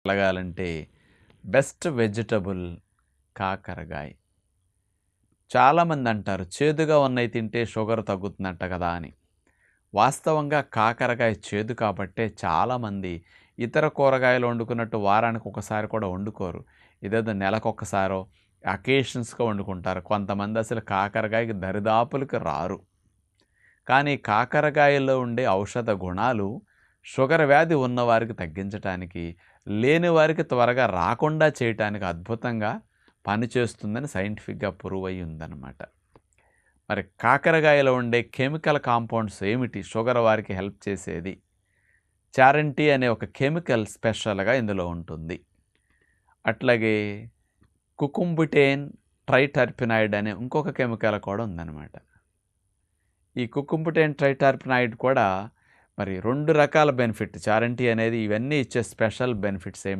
కలగాలంటే best vegetable కాకరకాయ. చాలామంది అంటారు చేదుగా ఉన్నవి తింటే షుగర్ తగ్గుతుందంట కదా అని. వాస్తవంగా కాకరకాయ చేదు కాబట్టే చాలామంది ఇతర కూరగాయలు వండుకున్నట్టు వారానికి ఒకసారి కూడా వండుకోరు. ఇదేదో నెలకొకసారో అకేషన్స్‌గా వండుకుంటారు. కొంతమంది అసలు కాకరకాయకి దరిదాపులకి రారు. కానీ కాకరకాయలో ఉండే ఔషధ గుణాలు షుగర్ వ్యాధి ఉన్నవారికి తగ్గించటానికి, లేని వారికి త్వరగా రాకుండా చేయటానికి అద్భుతంగా పనిచేస్తుందని సైంటిఫిక్‌గా ప్రూవ్ అయ్యి ఉందన్నమాట. మరి కాకరకాయలో ఉండే కెమికల్ కాంపౌండ్స్ ఏమిటి షుగర్ వారికి హెల్ప్ చేసేది? చారంటీ అనే ఒక కెమికల్ స్పెషల్‌గా ఇందులో ఉంటుంది. అట్లాగే కుకుంబిటేన్ ట్రైటర్పినాయిడ్ అనే ఇంకొక కెమికల్ కూడా ఉందన్నమాట. ఈ కుకుంబిటేన్ ట్రైటర్పినాయిడ్ కూడా మరి 2 రకాల బెనిఫిట్ చారంటీ అనేది ఇవన్నీ ఇచ్చే స్పెషల్ బెనిఫిట్స్